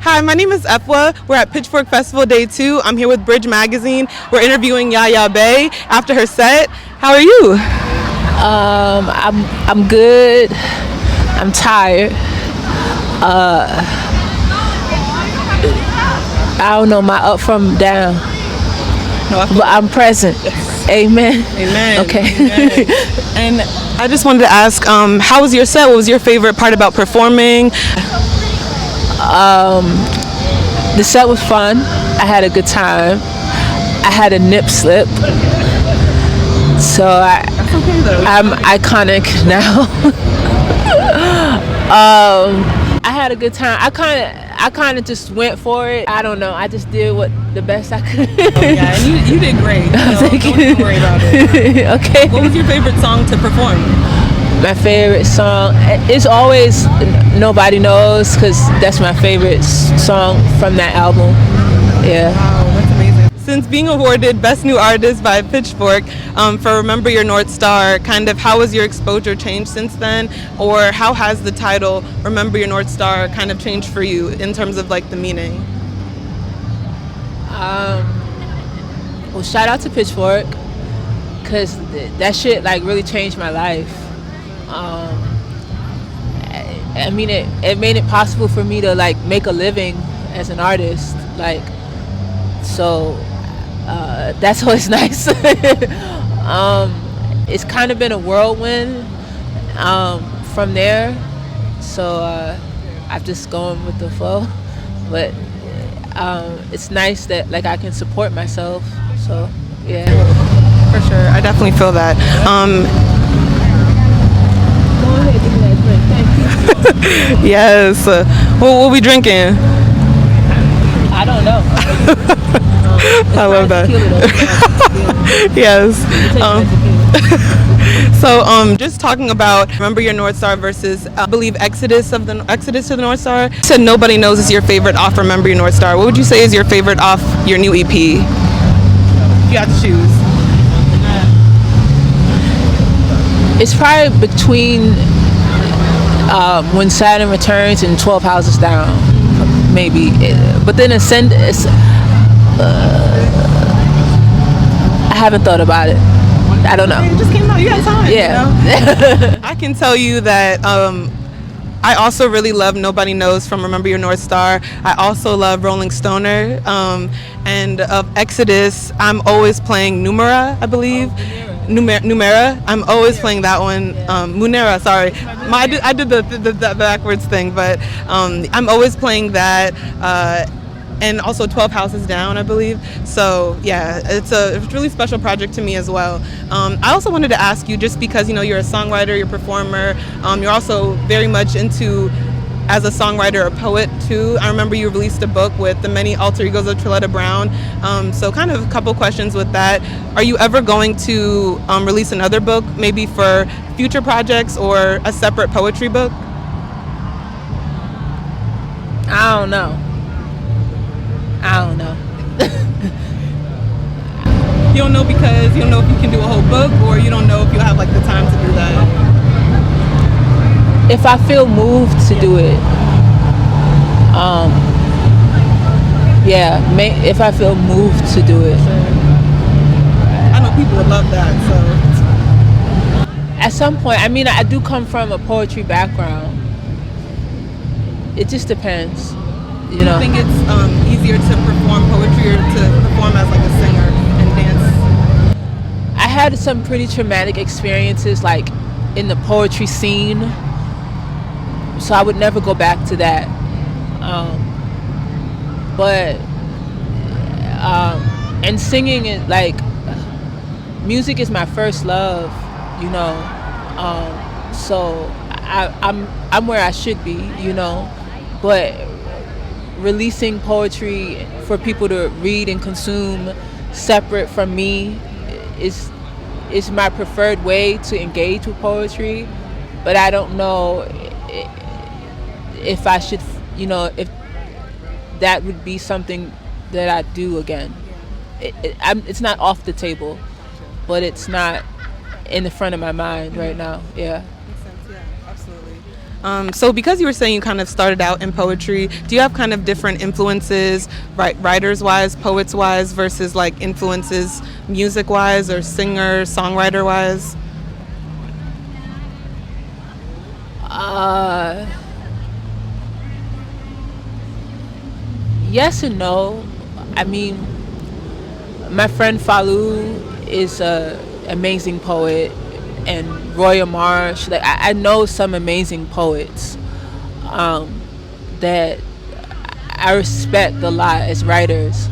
Hi, my name is Efwa. We're at Pitchfork Festival Day 2. I'm here with Bridge Magazine. We're interviewing Yaya Bey after her set. How are you? I'm good. I'm tired. I don't know my up from down, but I'm present. Amen. Amen. Okay. Amen. And I just wanted to ask, how was your set? What was your favorite part about performing? The set was fun. I had a good time. I had a nip slip, so That's okay though. I'm iconic now. I had a good time. I kind of just went for it. I don't know. I just did the best I could. Yeah, and you did great. So Thank you. don't worry about it. Okay. What was your favorite song to perform? My favorite song is always Nobody Knows, because that's my favorite song from that album. Yeah. Wow, that's amazing. Since being awarded Best New Artist by Pitchfork for Remember Your North Star, kind of how has your exposure changed since then? Or how has the title Remember Your North Star kind of changed for you in terms of like the meaning? Well, shout out to Pitchfork, because that shit like really changed my life. I mean, it made it possible for me to like make a living as an artist, like, so that's always nice. It's kind of been a whirlwind from there, so I've just gone with the flow, but it's nice that like I can support myself, so yeah. For sure, I definitely feel that. Yes. What we drinking? I don't know. I love that. Yes. So just talking about Remember Your North Star versus I believe Exodus to the North Star. You said Nobody Knows is your favorite off Remember Your North Star. What would you say is your favorite off your new EP? You have to choose. It's probably between When Saturn Returns and 12 Houses Down, maybe. But then I haven't thought about it. I don't know. It just came out. You got time. Yeah. You know? I can tell you that I also really love Nobody Knows from Remember Your North Star. I also love Rolling Stoner. And of Exodus, I'm always playing Numera, I believe. Numera. I'm always playing that one. Munera, sorry. I did the backwards thing, but I'm always playing that. And also 12 Houses Down, I believe. So yeah, it's a really special project to me as well. I also wanted to ask you, just because you're a songwriter, you're a performer, you're also very much into as a songwriter or poet too. I remember you released a book with the many alter egos of Trilletta Brown. So kind of a couple questions with that. Are you ever going to release another book, maybe for future projects or a separate poetry book? I don't know. You don't know because you don't know if you can do a whole book, or you don't know if you'll have like the time to do that? If I feel moved to do it, if I feel moved to do it. I know people would love that, so. At some point, I mean, I do come from a poetry background. It just depends, Do you think it's easier to perform poetry or to perform as like a singer and dance? I had some pretty traumatic experiences like in the poetry scene, so I would never go back to that. And singing is like, music is my first love, so I'm where I should be, but releasing poetry for people to read and consume separate from me is my preferred way to engage with poetry. But I don't know if I should, if that would be something that I do again. It's not off the table, but it's not in the front of my mind right now. Yeah. Makes sense. Yeah, absolutely. So because you were saying you kind of started out in poetry, do you have kind of different influences, writers wise, poets wise, versus like influences music wise or singer songwriter wise? Uh, yes and no. I mean, my friend Falu is a amazing poet, and Roya Marsh. Like I know some amazing poets um, that I respect a lot as writers.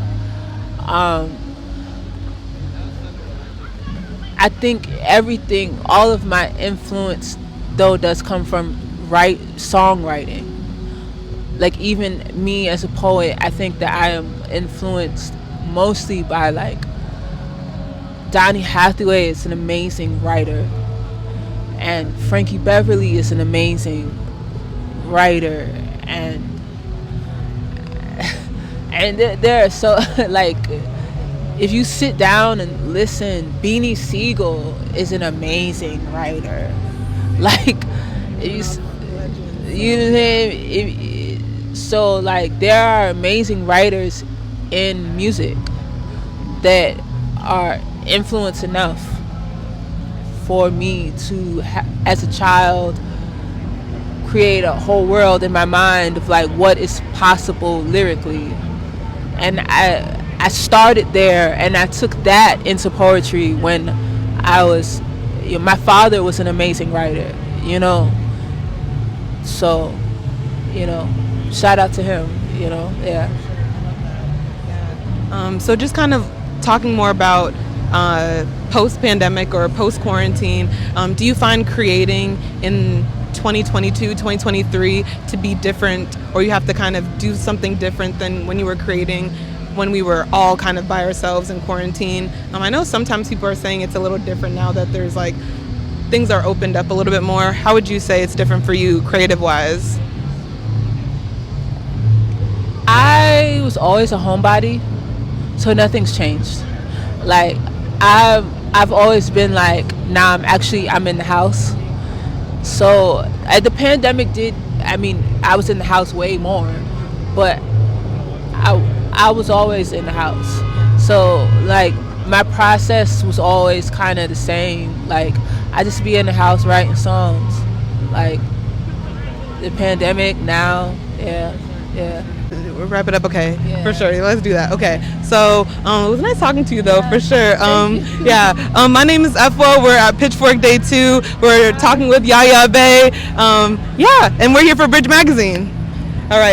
Um, I think everything, all of my influence, though, does come from songwriting. Like even me as a poet, I think that I am influenced mostly by like Donny Hathaway is an amazing writer, and Frankie Beverly is an amazing writer, and there are so like if you sit down and listen, Beanie Siegel is an amazing writer. Like you, you know what I'm saying? So like there are amazing writers in music that are influence enough for me to as a child create a whole world in my mind of like what is possible lyrically, and I started there, and I took that into poetry when I was, my father was an amazing writer, so shout out to him, yeah. So just kind of talking more about post-pandemic or post-quarantine, do you find creating in 2022, 2023 to be different, or you have to kind of do something different than when you were creating when we were all kind of by ourselves in quarantine? I know sometimes people are saying it's a little different now that there's like things are opened up a little bit more. How would you say it's different for you creative wise? I was always a homebody, so nothing's changed. Like I've always been like, nah, I'm in the house. So the pandemic I was in the house way more, but I was always in the house. So like my process was always kind of the same. Like I just be in the house writing songs. Like the pandemic now, yeah. We'll wrap it up, okay? Yeah. For sure. Let's do that. Okay. So it was nice talking to you, though, for sure. Yeah. My name is Efwa. We're at Pitchfork Day 2. We're talking with Yaya Bey. Yeah, and we're here for Bridge Magazine. All right.